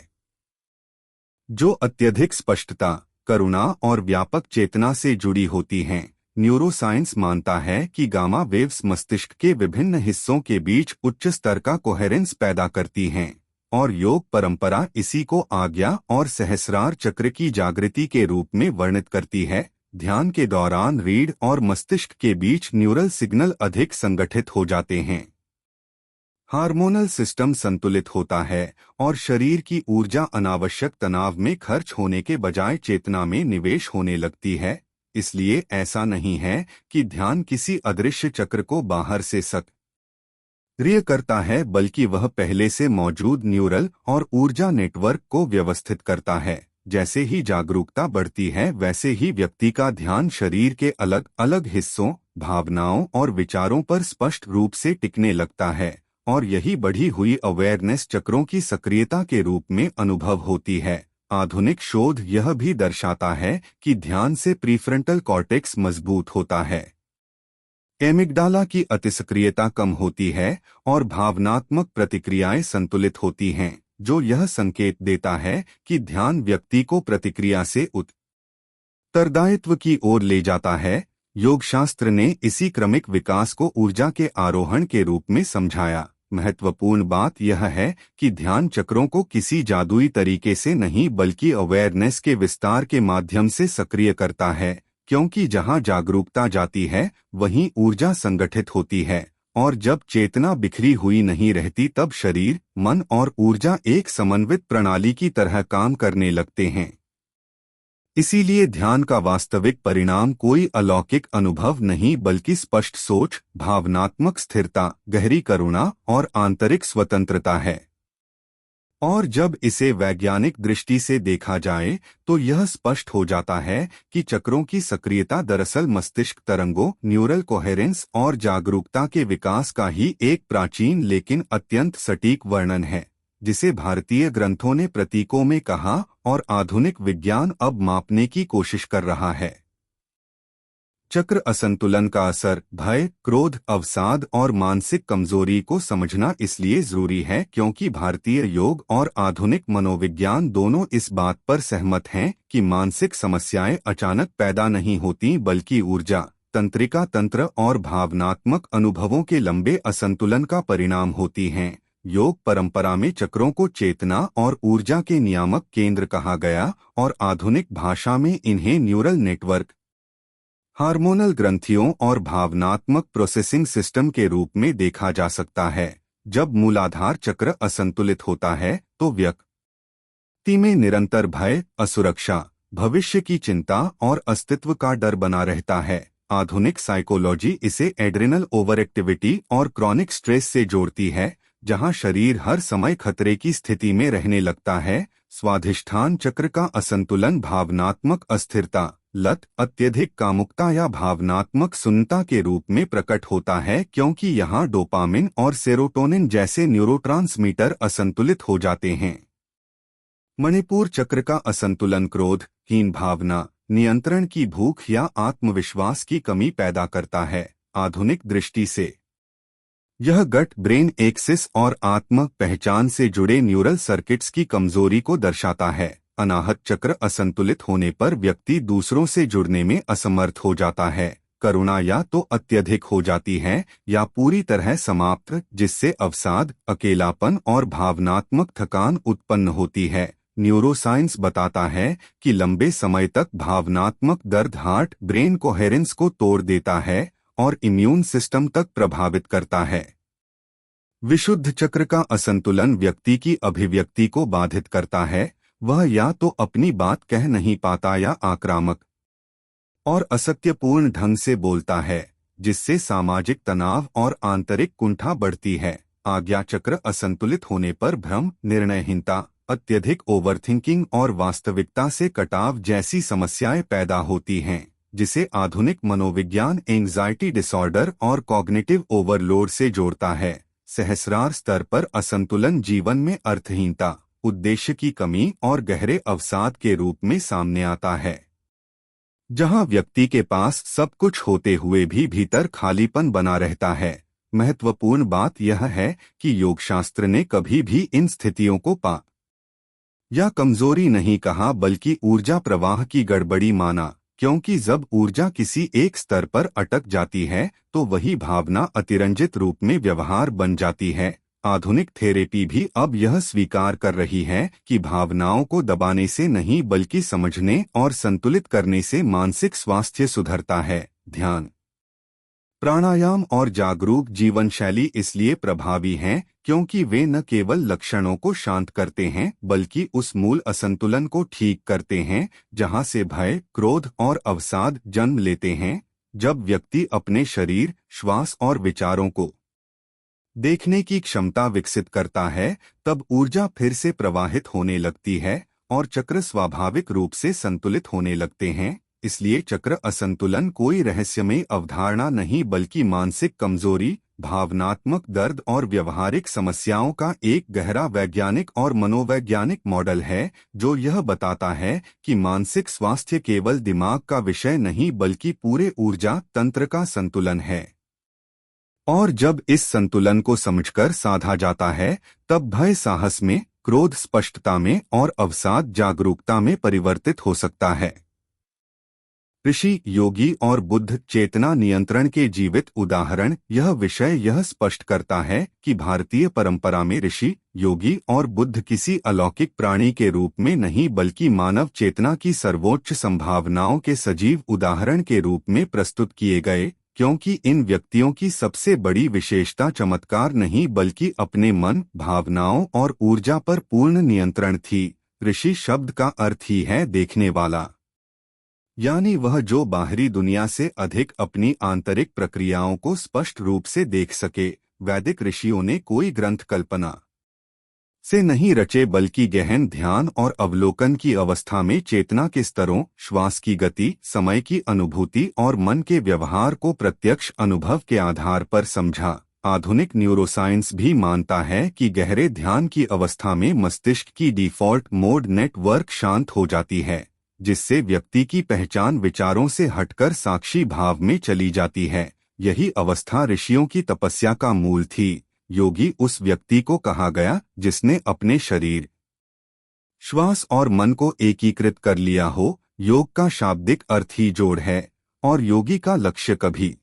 जो अत्यधिक स्पष्टता, करुणा और व्यापक चेतना से जुड़ी होती हैं। न्यूरोसाइंस मानता है कि गामा वेव्स मस्तिष्क के विभिन्न हिस्सों के बीच उच्च स्तर का कोहेरेंस पैदा करती हैं, और योग परंपरा इसी को आज्ञा और सहस्रार चक्र की जागृति के रूप में वर्णित करती है। ध्यान के दौरान रीढ़ और मस्तिष्क के बीच न्यूरल सिग्नल अधिक संगठित हो जाते हैं, हार्मोनल सिस्टम संतुलित होता है और शरीर की ऊर्जा अनावश्यक तनाव में खर्च होने के बजाय चेतना में निवेश होने लगती है। इसलिए ऐसा नहीं है कि ध्यान किसी अदृश्य चक्र को बाहर से सक्रिय करता है, बल्कि वह पहले से मौजूद न्यूरल और ऊर्जा नेटवर्क को व्यवस्थित करता है। जैसे ही जागरूकता बढ़ती है, वैसे ही व्यक्ति का ध्यान शरीर के अलग अलग हिस्सों, भावनाओं और विचारों पर स्पष्ट रूप से टिकने लगता है, और यही बढ़ी हुई अवेयरनेस चक्रों की सक्रियता के रूप में अनुभव होती है। आधुनिक शोध यह भी दर्शाता है कि ध्यान से प्रीफ्रंटल कॉर्टेक्स मजबूत होता है, एमिग्डाला की अतिसक्रियता कम होती है और भावनात्मक प्रतिक्रियाएं संतुलित होती हैं, जो यह संकेत देता है कि ध्यान व्यक्ति को प्रतिक्रिया से उत्तरदायित्व की ओर ले जाता है। योगशास्त्र ने इसी क्रमिक विकास को ऊर्जा के आरोहण के रूप में समझाया। महत्वपूर्ण बात यह है कि ध्यान चक्रों को किसी जादुई तरीके से नहीं, बल्कि अवेयरनेस के विस्तार के माध्यम से सक्रिय करता है, क्योंकि जहां जागरूकता जाती है वहीं ऊर्जा संगठित होती है, और जब चेतना बिखरी हुई नहीं रहती तब शरीर, मन और ऊर्जा एक समन्वित प्रणाली की तरह काम करने लगते हैं। इसीलिए ध्यान का वास्तविक परिणाम कोई अलौकिक अनुभव नहीं, बल्कि स्पष्ट सोच, भावनात्मक स्थिरता, गहरी करुणा और आंतरिक स्वतंत्रता है। और जब इसे वैज्ञानिक दृष्टि से देखा जाए तो यह स्पष्ट हो जाता है कि चक्रों की सक्रियता दरअसल मस्तिष्क तरंगों, न्यूरल कोहेरेंस और जागरूकता के विकास का ही एक प्राचीन लेकिन अत्यंत सटीक वर्णन है, जिसे भारतीय ग्रंथों ने प्रतीकों में कहा और आधुनिक विज्ञान अब मापने की कोशिश कर रहा है। चक्र असंतुलन का असर भय, क्रोध, अवसाद और मानसिक कमजोरी को समझना इसलिए जरूरी है क्योंकि भारतीय योग और आधुनिक मनोविज्ञान दोनों इस बात पर सहमत हैं कि मानसिक समस्याएं अचानक पैदा नहीं होती बल्कि ऊर्जा, तंत्रिका तंत्र और भावनात्मक अनुभवों के लंबे असंतुलन का परिणाम होती हैं। योग परंपरा में चक्रों को चेतना और ऊर्जा के नियामक केंद्र कहा गया और आधुनिक भाषा में इन्हें न्यूरल नेटवर्क, हार्मोनल ग्रंथियों और भावनात्मक प्रोसेसिंग सिस्टम के रूप में देखा जा सकता है। जब मूलाधार चक्र असंतुलित होता है तो व्यक्ति में निरंतर भय, असुरक्षा, भविष्य की चिंता और अस्तित्व का डर बना रहता है। आधुनिक साइकोलॉजी इसे एड्रिनल ओवरएक्टिविटी और क्रॉनिक स्ट्रेस से जोड़ती है, जहां शरीर हर समय खतरे की स्थिति में रहने लगता है। स्वाधिष्ठान चक्र का असंतुलन भावनात्मक अस्थिरता, लत, अत्यधिक कामुकता या भावनात्मक शून्यता के रूप में प्रकट होता है क्योंकि यहाँ डोपामिन और सेरोटोनिन जैसे न्यूरोट्रांसमीटर असंतुलित हो जाते हैं। मणिपुर चक्र का असंतुलन क्रोध, हीन भावना, नियंत्रण की भूख या आत्मविश्वास की कमी पैदा करता है। आधुनिक दृष्टि से यह गट ब्रेन एक्सिस और आत्म पहचान से जुड़े न्यूरल सर्किट्स की कमजोरी को दर्शाता है। अनाहत चक्र असंतुलित होने पर व्यक्ति दूसरों से जुड़ने में असमर्थ हो जाता है। करुणा या तो अत्यधिक हो जाती है या पूरी तरह समाप्त, जिससे अवसाद, अकेलापन और भावनात्मक थकान उत्पन्न होती है। न्यूरोसाइंस बताता है कि लंबे समय तक भावनात्मक दर्द हार्ट ब्रेन कोहेरेंस को तोड़ देता है और इम्यून सिस्टम तक प्रभावित करता है। विशुद्ध चक्र का असंतुलन व्यक्ति की अभिव्यक्ति को बाधित करता है। वह या तो अपनी बात कह नहीं पाता या आक्रामक और असत्यपूर्ण ढंग से बोलता है, जिससे सामाजिक तनाव और आंतरिक कुंठा बढ़ती है। आज्ञा चक्र असंतुलित होने पर भ्रम, निर्णयहीनता, अत्यधिक ओवरथिंकिंग और वास्तविकता से कटाव जैसी समस्याएं पैदा होती हैं, जिसे आधुनिक मनोविज्ञान एंग्जाइटी डिसऑर्डर और कॉग्निटिव ओवरलोड से जोड़ता है। सहस्रार स्तर पर असंतुलन जीवन में अर्थहीनता, उद्देश्य की कमी और गहरे अवसाद के रूप में सामने आता है, जहां व्यक्ति के पास सब कुछ होते हुए भी भीतर खालीपन बना रहता है। महत्वपूर्ण बात यह है कि योगशास्त्र ने कभी भी इन स्थितियों को पाप या कमजोरी नहीं कहा बल्कि ऊर्जा प्रवाह की गड़बड़ी माना, क्योंकि जब ऊर्जा किसी एक स्तर पर अटक जाती है तो वही भावना अतिरंजित रूप में व्यवहार बन जाती है। आधुनिक थेरेपी भी अब यह स्वीकार कर रही है कि भावनाओं को दबाने से नहीं बल्कि समझने और संतुलित करने से मानसिक स्वास्थ्य सुधरता है। ध्यान, प्राणायाम और जागरूक जीवन शैली इसलिए प्रभावी हैं क्योंकि वे न केवल लक्षणों को शांत करते हैं बल्कि उस मूल असंतुलन को ठीक करते हैं जहां से भय, क्रोध और अवसाद जन्म लेते हैं। जब व्यक्ति अपने शरीर, श्वास और विचारों को देखने की क्षमता विकसित करता है, तब ऊर्जा फिर से प्रवाहित होने लगती है और चक्र स्वाभाविक रूप से संतुलित होने लगते हैं। इसलिए चक्र असंतुलन कोई रहस्यमय अवधारणा नहीं बल्कि मानसिक कमजोरी, भावनात्मक दर्द और व्यवहारिक समस्याओं का एक गहरा वैज्ञानिक और मनोवैज्ञानिक मॉडल है, जो यह बताता है कि मानसिक स्वास्थ्य केवल दिमाग का विषय नहीं बल्कि पूरे ऊर्जा तंत्र का संतुलन है। और जब इस संतुलन को समझकर साधा जाता है, तब भय साहस में, क्रोध स्पष्टता में और अवसाद जागरूकता में परिवर्तित हो सकता है। ऋषि, योगी और बुद्ध चेतना नियंत्रण के जीवित उदाहरण। यह विषय यह स्पष्ट करता है कि भारतीय परंपरा में ऋषि, योगी और बुद्ध किसी अलौकिक प्राणी के रूप में नहीं बल्कि मानव चेतना की सर्वोच्च संभावनाओं के सजीव उदाहरण के रूप में प्रस्तुत किए गए, क्योंकि इन व्यक्तियों की सबसे बड़ी विशेषता चमत्कार नहीं बल्कि अपने मन, भावनाओं और ऊर्जा पर पूर्ण नियंत्रण थी। ऋषि शब्द का अर्थ ही है देखने वाला, यानी वह जो बाहरी दुनिया से अधिक अपनी आंतरिक प्रक्रियाओं को स्पष्ट रूप से देख सके। वैदिक ऋषियों ने कोई ग्रंथ, कल्पना, से नहीं रचे बल्कि गहन ध्यान और अवलोकन की अवस्था में चेतना के स्तरों, श्वास की गति, समय की अनुभूति और मन के व्यवहार को प्रत्यक्ष अनुभव के आधार पर समझा। आधुनिक न्यूरोसाइंस भी मानता है कि गहरे ध्यान की अवस्था में मस्तिष्क की डिफ़ॉल्ट मोड नेटवर्क शांत हो जाती है, जिससे व्यक्ति की पहचान विचारों से हटकर साक्षी भाव में चली जाती है। यही अवस्था ऋषियों की तपस्या का मूल थी। योगी उस व्यक्ति को कहा गया जिसने अपने शरीर, श्वास और मन को एकीकृत कर लिया हो। योग का शाब्दिक अर्थ ही जोड़ है, और योगी का लक्ष्य कभी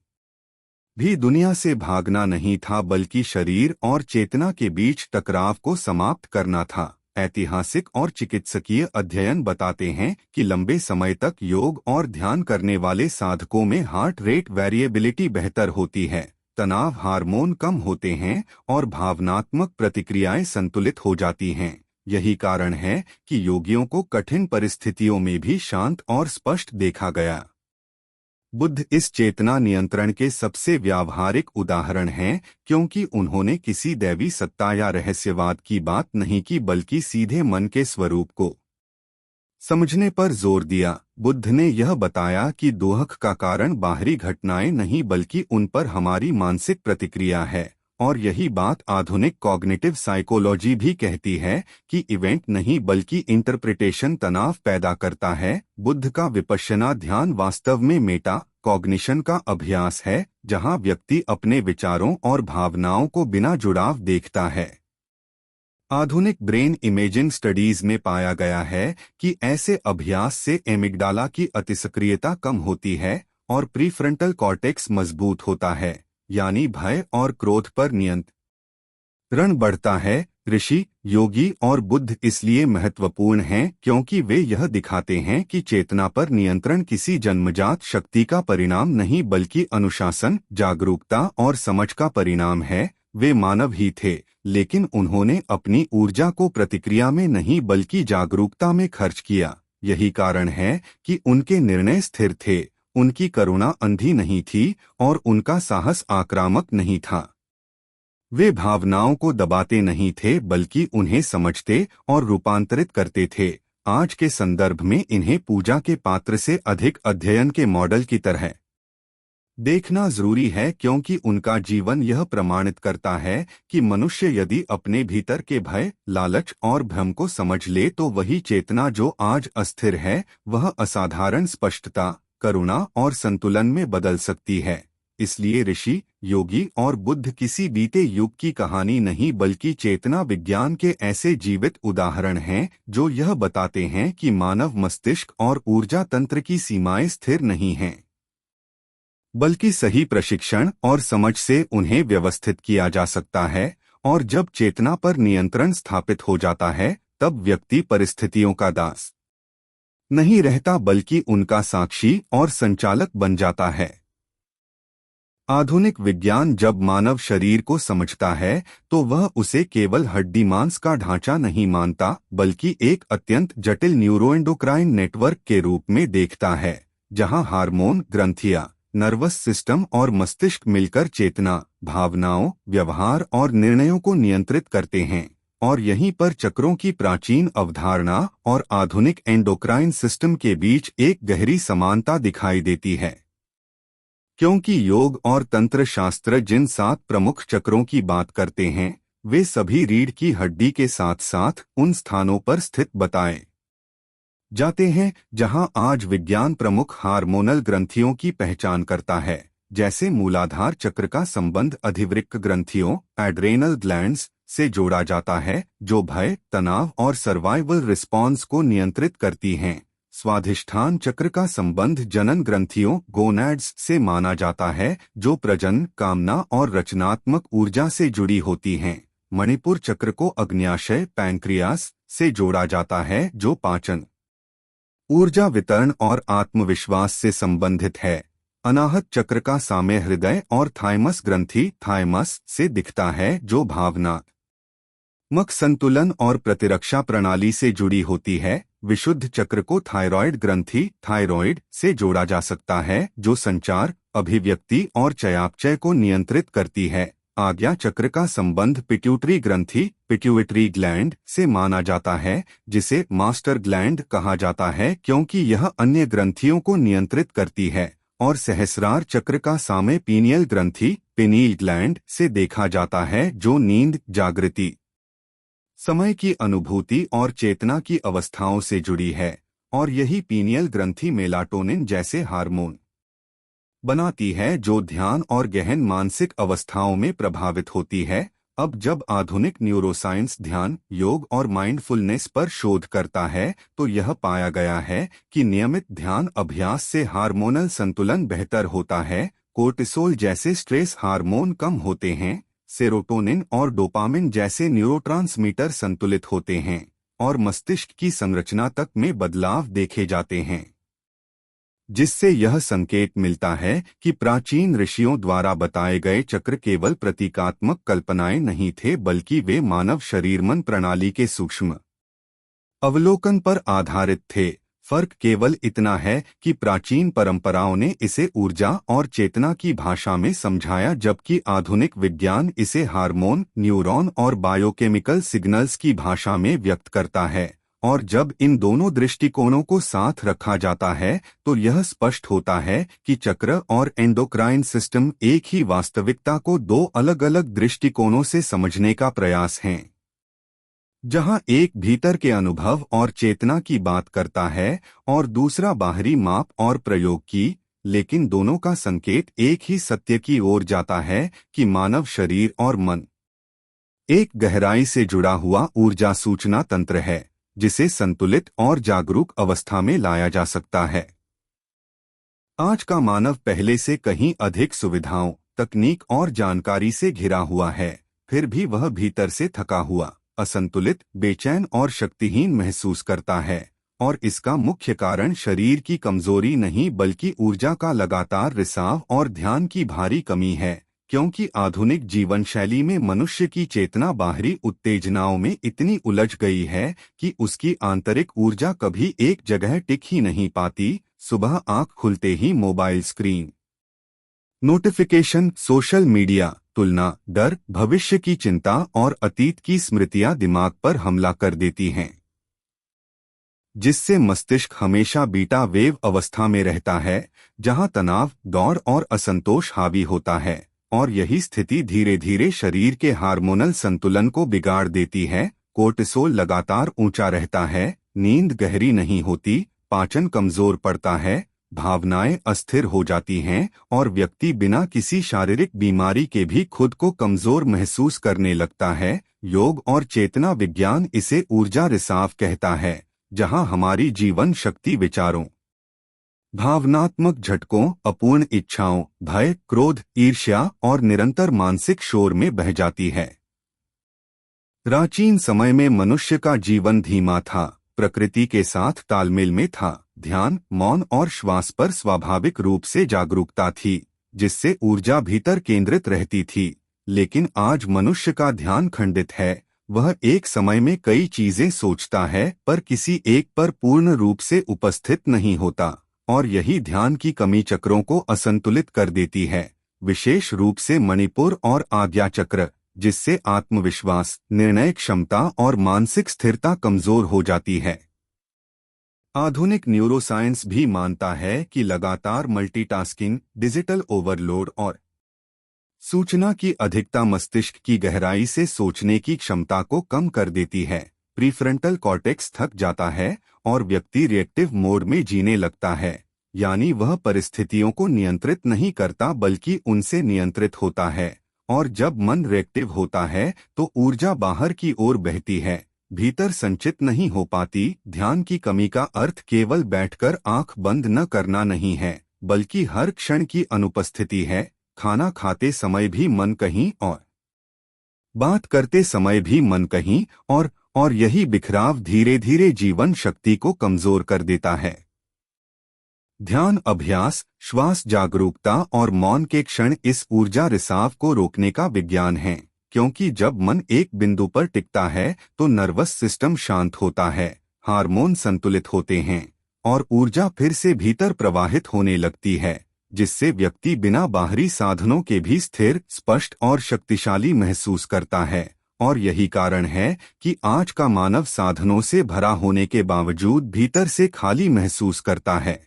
भी दुनिया से भागना नहीं था बल्कि शरीर और चेतना के बीच टकराव को समाप्त करना था। ऐतिहासिक और चिकित्सकीय अध्ययन बताते हैं कि लंबे समय तक योग और ध्यान करने वाले साधकों में हार्ट रेट वेरिएबिलिटी बेहतर होती है, तनाव हार्मोन कम होते हैं और भावनात्मक प्रतिक्रियाएं संतुलित हो जाती हैं। यही कारण है कि योगियों को कठिन परिस्थितियों में भी शांत और स्पष्ट देखा गया। बुद्ध इस चेतना नियंत्रण के सबसे व्यावहारिक उदाहरण हैं, क्योंकि उन्होंने किसी दैवी सत्ता या रहस्यवाद की बात नहीं की बल्कि सीधे मन के स्वरूप को समझने पर जोर दिया। बुद्ध ने यह बताया कि दुख का कारण बाहरी घटनाएं नहीं बल्कि उन पर हमारी मानसिक प्रतिक्रिया है, और यही बात आधुनिक कॉग्निटिव साइकोलॉजी भी कहती है कि इवेंट नहीं बल्कि इंटरप्रिटेशन तनाव पैदा करता है। बुद्ध का विपश्यना ध्यान वास्तव में मेटा कॉग्निशन का अभ्यास है, जहां व्यक्ति अपने विचारों और भावनाओं को बिना जुड़ाव देखता है। आधुनिक ब्रेन इमेजिंग स्टडीज में पाया गया है कि ऐसे अभ्यास से एमिगडाला की अतिसक्रियता कम होती है और प्रीफ्रंटल कॉर्टेक्स मजबूत होता है, यानी भय और क्रोध पर नियंत्रण बढ़ता है। ऋषि, योगी और बुद्ध इसलिए महत्वपूर्ण हैं क्योंकि वे यह दिखाते हैं कि चेतना पर नियंत्रण किसी जन्मजात शक्ति का परिणाम नहीं बल्कि अनुशासन, जागरूकता और समझ का परिणाम है। वे मानव ही थे, लेकिन उन्होंने अपनी ऊर्जा को प्रतिक्रिया में नहीं बल्कि जागरूकता में खर्च किया। यही कारण है कि उनके निर्णय स्थिर थे, उनकी करुणा अंधी नहीं थी और उनका साहस आक्रामक नहीं था। वे भावनाओं को दबाते नहीं थे बल्कि उन्हें समझते और रूपांतरित करते थे। आज के संदर्भ में इन्हें पूजा के पात्र से अधिक अध्ययन के मॉडल की तरह देखना जरूरी है, क्योंकि उनका जीवन यह प्रमाणित करता है कि मनुष्य यदि अपने भीतर के भय, लालच और भ्रम को समझ ले तो वही चेतना जो आज अस्थिर है वह असाधारण स्पष्टता, करुणा और संतुलन में बदल सकती है। इसलिए ऋषि, योगी और बुद्ध किसी बीते युग की कहानी नहीं बल्कि चेतना विज्ञान के ऐसे जीवित उदाहरण हैं जो यह बताते हैं कि मानव मस्तिष्क और ऊर्जा तंत्र की सीमाएं स्थिर नहीं हैं, बल्कि सही प्रशिक्षण और समझ से उन्हें व्यवस्थित किया जा सकता है। और जब चेतना पर नियंत्रण स्थापित हो जाता है तब व्यक्ति परिस्थितियों का दास नहीं रहता बल्कि उनका साक्षी और संचालक बन जाता है। आधुनिक विज्ञान जब मानव शरीर को समझता है तो वह उसे केवल हड्डी मांस का ढांचा नहीं मानता बल्कि एक अत्यंत जटिल न्यूरोएंडोक्राइन नेटवर्क के रूप में देखता है, जहां हार्मोन, ग्रंथियां, नर्वस सिस्टम और मस्तिष्क मिलकर चेतना, भावनाओं, व्यवहार और निर्णयों को नियंत्रित करते हैं। और यहीं पर चक्रों की प्राचीन अवधारणा और आधुनिक एंडोक्राइन सिस्टम के बीच एक गहरी समानता दिखाई देती है, क्योंकि योग और तंत्र शास्त्र जिन 7 प्रमुख चक्रों की बात करते हैं वे सभी रीढ़ की हड्डी के साथ साथ उन स्थानों पर स्थित बताए जाते हैं जहां आज विज्ञान प्रमुख हार्मोनल ग्रंथियों की पहचान करता है, जैसे मूलाधार चक्र का संबंध अधिवृक्क ग्रंथियों, एड्रेनल ग्लैंड्स से जोड़ा जाता है जो भय, तनाव और सर्वाइवल रिस्पॉन्स को नियंत्रित करती हैं। स्वाधिष्ठान चक्र का संबंध जनन ग्रंथियों, गोनैड्स से माना जाता है जो प्रजनन, कामना और रचनात्मक ऊर्जा से जुड़ी होती हैं। मणिपुर चक्र को अग्न्याशय, पैंक्रियास से जोड़ा जाता है जो पाचन, ऊर्जा वितरण और आत्मविश्वास से संबंधित है। अनाहत चक्र का साम्य हृदय और थाइमस ग्रंथि, थाइमस से दिखता है जो भावनात्मक संतुलन और प्रतिरक्षा प्रणाली से जुड़ी होती है। विशुद्ध चक्र को थायराइड ग्रंथि, थायराइड से जोड़ा जा सकता है जो संचार, अभिव्यक्ति और चयापचय को नियंत्रित करती है। आज्ञा चक्र का संबंध पिट्यूटरी ग्रंथि पिट्यूटरी ग्लैंड से माना जाता है, जिसे मास्टर ग्लैंड कहा जाता है क्योंकि यह अन्य ग्रंथियों को नियंत्रित करती है, और सहस्रार चक्र का सामय पीनियल ग्रंथि पिनील ग्लैंड से देखा जाता है, जो नींद, जागृति, समय की अनुभूति और चेतना की अवस्थाओं से जुड़ी है, और यही पीनियल ग्रंथि मेलाटोनिन जैसे हार्मोन बनाती है जो ध्यान और गहन मानसिक अवस्थाओं में प्रभावित होती है। अब जब आधुनिक न्यूरोसाइंस ध्यान, योग और माइंडफुलनेस पर शोध करता है, तो यह पाया गया है कि नियमित ध्यान अभ्यास से हार्मोनल संतुलन बेहतर होता है, कोर्टिसोल जैसे स्ट्रेस हार्मोन कम होते हैं, सेरोटोनिन और डोपामिन जैसे न्यूरोट्रांसमीटर संतुलित होते हैं, और मस्तिष्क की संरचना तक में बदलाव देखे जाते हैं, जिससे यह संकेत मिलता है कि प्राचीन ऋषियों द्वारा बताए गए चक्र केवल प्रतीकात्मक कल्पनाएं नहीं थे, बल्कि वे मानव शरीर मन प्रणाली के सूक्ष्म अवलोकन पर आधारित थे। फर्क केवल इतना है कि प्राचीन परंपराओं ने इसे ऊर्जा और चेतना की भाषा में समझाया, जबकि आधुनिक विज्ञान इसे हार्मोन, न्यूरॉन और बायोकेमिकल सिग्नल्स की भाषा में व्यक्त करता है। और जब इन दोनों दृष्टिकोणों को साथ रखा जाता है, तो यह स्पष्ट होता है कि चक्र और एंडोक्राइन सिस्टम एक ही वास्तविकता को दो अलग अलग दृष्टिकोणों से समझने का प्रयास हैं, जहां एक भीतर के अनुभव और चेतना की बात करता है और दूसरा बाहरी माप और प्रयोग की, लेकिन दोनों का संकेत एक ही सत्य की ओर जाता है कि मानव शरीर और मन एक गहराई से जुड़ा हुआ ऊर्जा सूचना तंत्र है, जिसे संतुलित और जागरूक अवस्था में लाया जा सकता है। आज का मानव पहले से कहीं अधिक सुविधाओं, तकनीक और जानकारी से घिरा हुआ है, फिर भी वह भीतर से थका हुआ, असंतुलित, बेचैन और शक्तिहीन महसूस करता है, और इसका मुख्य कारण शरीर की कमजोरी नहीं बल्कि ऊर्जा का लगातार रिसाव और ध्यान की भारी कमी है, क्योंकि आधुनिक जीवन शैली में मनुष्य की चेतना बाहरी उत्तेजनाओं में इतनी उलझ गई है कि उसकी आंतरिक ऊर्जा कभी एक जगह टिक ही नहीं पाती। सुबह आंख खुलते ही mobile screen, notification, social media, तुलना, डर, भविष्य की चिंता और अतीत की स्मृतियां दिमाग पर हमला कर देती हैं, जिससे मस्तिष्क हमेशा बीटा वेव अवस्था में रहता है, जहां तनाव, दौड़ और असंतोष हावी होता है, और यही स्थिति धीरे धीरे शरीर के हार्मोनल संतुलन को बिगाड़ देती है। कोर्टिसोल लगातार ऊंचा रहता है, नींद गहरी नहीं होती, पाचन कमजोर पड़ता है, भावनाएं अस्थिर हो जाती हैं, और व्यक्ति बिना किसी शारीरिक बीमारी के भी खुद को कमजोर महसूस करने लगता है। योग और चेतना विज्ञान इसे ऊर्जा रिसाव कहता है, जहां हमारी जीवन शक्ति विचारों, भावनात्मक झटकों, अपूर्ण इच्छाओं, भय, क्रोध, ईर्ष्या और निरंतर मानसिक शोर में बह जाती है। प्राचीन समय में मनुष्य का जीवन धीमा था, प्रकृति के साथ तालमेल में था, ध्यान, मौन और श्वास पर स्वाभाविक रूप से जागरूकता थी, जिससे ऊर्जा भीतर केंद्रित रहती थी। लेकिन आज मनुष्य का ध्यान खंडित है, वह एक समय में कई चीजें सोचता है पर किसी एक पर पूर्ण रूप से उपस्थित नहीं होता, और यही ध्यान की कमी चक्रों को असंतुलित कर देती है, विशेष रूप से मणिपुर और आज्ञा चक्र, जिससे आत्मविश्वास, निर्णय क्षमता और मानसिक स्थिरता कमजोर हो जाती है। आधुनिक न्यूरोसाइंस भी मानता है कि लगातार मल्टीटास्किंग, डिजिटल ओवरलोड और सूचना की अधिकता मस्तिष्क की गहराई से सोचने की क्षमता को कम कर देती है। प्रीफ्रंटल कॉर्टेक्स थक जाता है और व्यक्ति रिएक्टिव मोड में जीने लगता है, यानी वह परिस्थितियों को नियंत्रित नहीं करता बल्कि उनसे नियंत्रित होता है। और जब मन रिएक्टिव होता है तो ऊर्जा बाहर की ओर बहती है, भीतर संचित नहीं हो पाती। ध्यान की कमी का अर्थ केवल बैठकर आंख बंद न करना नहीं है, बल्कि हर क्षण की अनुपस्थिति है। खाना खाते समय भी मन कहीं और, बात करते समय भी मन कहीं और यही बिखराव धीरे धीरे जीवन शक्ति को कमजोर कर देता है। ध्यान अभ्यास, श्वास जागरूकता और मौन के क्षण इस ऊर्जा रिसाव को रोकने का विज्ञान है, क्योंकि जब मन एक बिंदु पर टिकता है तो नर्वस सिस्टम शांत होता है, हार्मोन संतुलित होते हैं और ऊर्जा फिर से भीतर प्रवाहित होने लगती है। जिससे व्यक्ति बिना बाहरी साधनों के भी स्थिर, स्पष्ट और शक्तिशाली महसूस करता है। और यही कारण है कि आज का मानव साधनों से भरा होने के बावजूद भीतर से खाली महसूस करता है,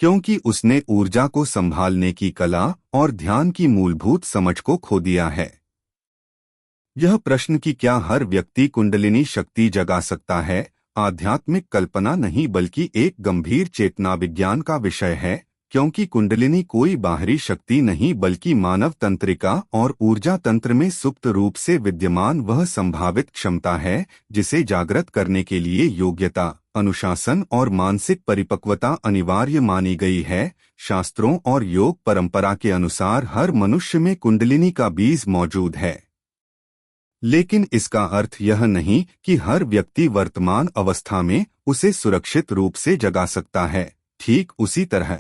क्योंकि उसने ऊर्जा को संभालने की कला और ध्यान की मूलभूत समझ को खो दिया है। यह प्रश्न कि क्या हर व्यक्ति कुंडलिनी शक्ति जगा सकता है, आध्यात्मिक कल्पना नहीं बल्कि एक गंभीर चेतना विज्ञान का विषय है, क्योंकि कुंडलिनी कोई बाहरी शक्ति नहीं बल्कि मानव तंत्रिका और ऊर्जा तंत्र में सुप्त रूप से विद्यमान वह संभावित क्षमता है जिसे जागृत करने के लिए योग्यता, अनुशासन और मानसिक परिपक्वता अनिवार्य मानी गई है। शास्त्रों और योग परंपरा के अनुसार हर मनुष्य में कुंडलिनी का बीज मौजूद है, लेकिन इसका अर्थ यह नहीं कि हर व्यक्ति वर्तमान अवस्था में उसे सुरक्षित रूप से जगा सकता है। ठीक उसी तरह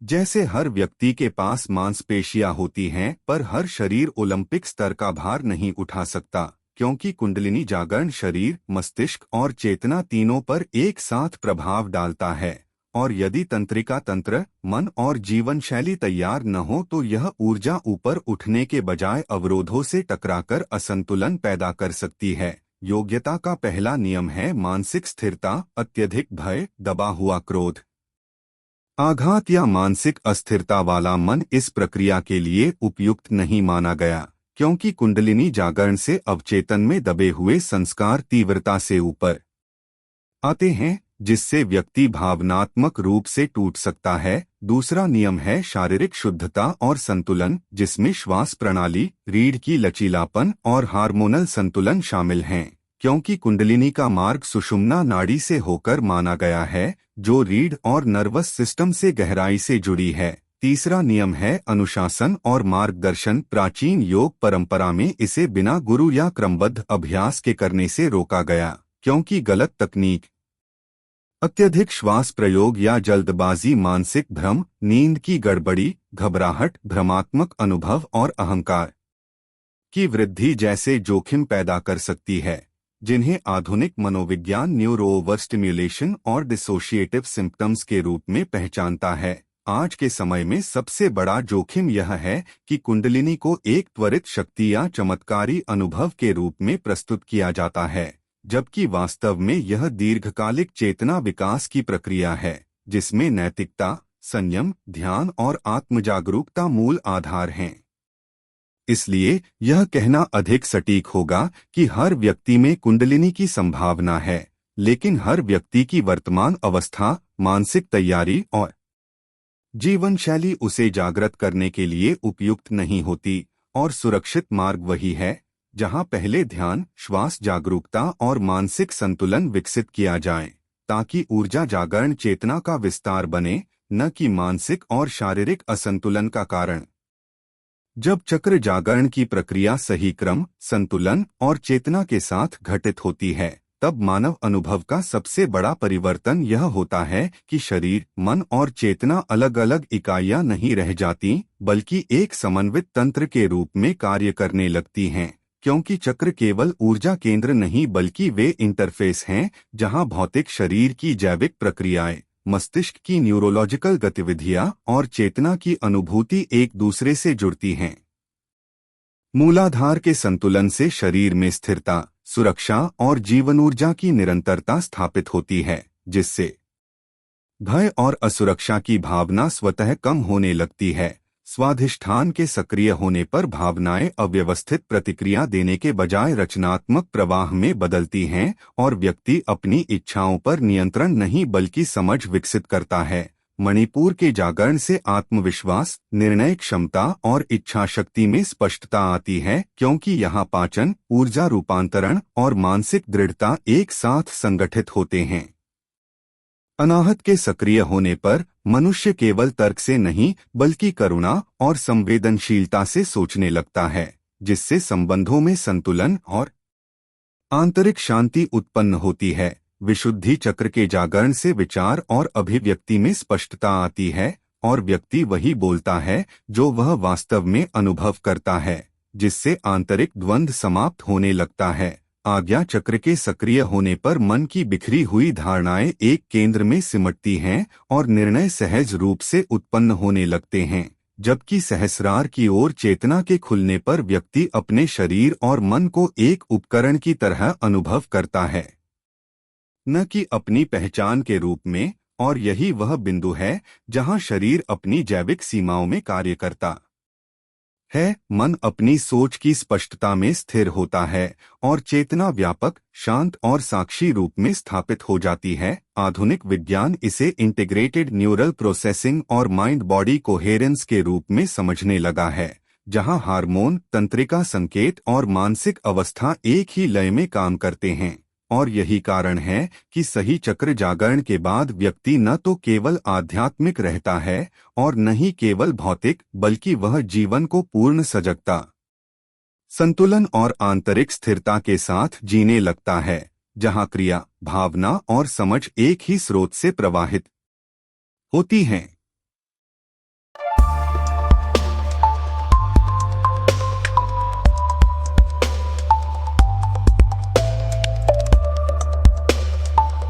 जैसे हर व्यक्ति के पास मांसपेशियां होती हैं, पर हर शरीर ओलंपिक स्तर का भार नहीं उठा सकता, क्योंकि कुंडलिनी जागरण शरीर, मस्तिष्क और चेतना तीनों पर एक साथ प्रभाव डालता है। और यदि तंत्रिका तंत्र, मन और जीवन शैली तैयार न हो तो यह ऊर्जा ऊपर उठने के बजाय अवरोधों से टकराकर असंतुलन पैदा कर सकती है। योग्यता का पहला नियम है मानसिक स्थिरता। अत्यधिक भय, दबा हुआ क्रोध, आघात या मानसिक अस्थिरता वाला मन इस प्रक्रिया के लिए उपयुक्त नहीं माना गया, क्योंकि कुंडलिनी जागरण से अवचेतन में दबे हुए संस्कार तीव्रता से ऊपर आते हैं, जिससे व्यक्ति भावनात्मक रूप से टूट सकता है। दूसरा नियम है शारीरिक शुद्धता और संतुलन, जिसमें श्वास प्रणाली, रीढ़ की लचीलापन और हार्मोनल संतुलन शामिल हैं, क्योंकि कुंडलिनी का मार्ग सुषुम्ना नाड़ी से होकर माना गया है, जो रीढ़ और नर्वस सिस्टम से गहराई से जुड़ी है। तीसरा नियम है अनुशासन और मार्गदर्शन। प्राचीन योग परंपरा में इसे बिना गुरु या क्रमबद्ध अभ्यास के करने से रोका गया, क्योंकि गलत तकनीक, अत्यधिक श्वास प्रयोग या जल्दबाजी मानसिक भ्रम, नींद की गड़बड़ी, घबराहट, भ्रमात्मक अनुभव और अहंकार की वृद्धि जैसे जोखिम पैदा कर सकती है, जिन्हें आधुनिक मनोविज्ञान न्यूरो ओवरस्टिम्युलेशन और डिसोशिएटिव सिम्पटम्स के रूप में पहचानता है। आज के समय में सबसे बड़ा जोखिम यह है कि कुंडलिनी को एक त्वरित शक्ति या चमत्कारी अनुभव के रूप में प्रस्तुत किया जाता है, जबकि वास्तव में यह दीर्घकालिक चेतना विकास की प्रक्रिया है, जिसमें नैतिकता, संयम, ध्यान और आत्मजागरूकता मूल आधार हैं। इसलिए यह कहना अधिक सटीक होगा कि हर व्यक्ति में कुंडलिनी की संभावना है, लेकिन हर व्यक्ति की वर्तमान अवस्था, मानसिक तैयारी और जीवन शैली उसे जागृत करने के लिए उपयुक्त नहीं होती। और सुरक्षित मार्ग वही है जहां पहले ध्यान, श्वास, जागरूकता और मानसिक संतुलन विकसित किया जाए, ताकि ऊर्जा जागरण चेतना का विस्तार बने, न कि मानसिक और शारीरिक असंतुलन का कारण। जब चक्र जागरण की प्रक्रिया सही क्रम, संतुलन और चेतना के साथ घटित होती है, तब मानव अनुभव का सबसे बड़ा परिवर्तन यह होता है कि शरीर, मन और चेतना अलग अलग इकाइयां नहीं रह जाती, बल्कि एक समन्वित तंत्र के रूप में कार्य करने लगती हैं, क्योंकि चक्र केवल ऊर्जा केंद्र नहीं बल्कि वे इंटरफेस हैं जहां भौतिक शरीर की जैविक प्रक्रियाएं, मस्तिष्क की न्यूरोलॉजिकल गतिविधियां और चेतना की अनुभूति एक दूसरे से जुड़ती हैं। मूलाधार के संतुलन से शरीर में स्थिरता, सुरक्षा और जीवन ऊर्जा की निरंतरता स्थापित होती है, जिससे भय और असुरक्षा की भावना स्वतः कम होने लगती है। स्वाधिष्ठान के सक्रिय होने पर भावनाएं अव्यवस्थित प्रतिक्रिया देने के बजाय रचनात्मक प्रवाह में बदलती हैं और व्यक्ति अपनी इच्छाओं पर नियंत्रण नहीं बल्कि समझ विकसित करता है। मणिपुर के जागरण से आत्मविश्वास, निर्णय क्षमता और इच्छा शक्ति में स्पष्टता आती है, क्योंकि यहाँ पाचन, ऊर्जा रूपांतरण और मानसिक दृढ़ता एक साथ संगठित होते हैं। अनाहत के सक्रिय होने पर मनुष्य केवल तर्क से नहीं बल्कि करुणा और संवेदनशीलता से सोचने लगता है, जिससे संबंधों में संतुलन और आंतरिक शांति उत्पन्न होती है। विशुद्धि चक्र के जागरण से विचार और अभिव्यक्ति में स्पष्टता आती है और व्यक्ति वही बोलता है जो वह वास्तव में अनुभव करता है, जिससे आंतरिक द्वंद्व समाप्त होने लगता है। आज्ञा चक्र के सक्रिय होने पर मन की बिखरी हुई धारणाएं एक केंद्र में सिमटती हैं और निर्णय सहज रूप से उत्पन्न होने लगते हैं, जबकि सहस्रार की ओर चेतना के खुलने पर व्यक्ति अपने शरीर और मन को एक उपकरण की तरह अनुभव करता है, न कि अपनी पहचान के रूप में। और यही वह बिंदु है जहां शरीर अपनी जैविक सीमाओं में कार्य करता है, मन अपनी सोच की स्पष्टता में स्थिर होता है और चेतना व्यापक, शांत और साक्षी रूप में स्थापित हो जाती है। आधुनिक विज्ञान इसे इंटीग्रेटेड न्यूरल प्रोसेसिंग और माइंड बॉडी कोहेरेंस के रूप में समझने लगा है, जहां हार्मोन, तंत्रिका संकेत और मानसिक अवस्था एक ही लय में काम करते हैं। और यही कारण है कि सही चक्र जागरण के बाद व्यक्ति न तो केवल आध्यात्मिक रहता है और न ही केवल भौतिक, बल्कि वह जीवन को पूर्ण सजगता, संतुलन और आंतरिक स्थिरता के साथ जीने लगता है, जहां क्रिया, भावना और समझ एक ही स्रोत से प्रवाहित होती हैं।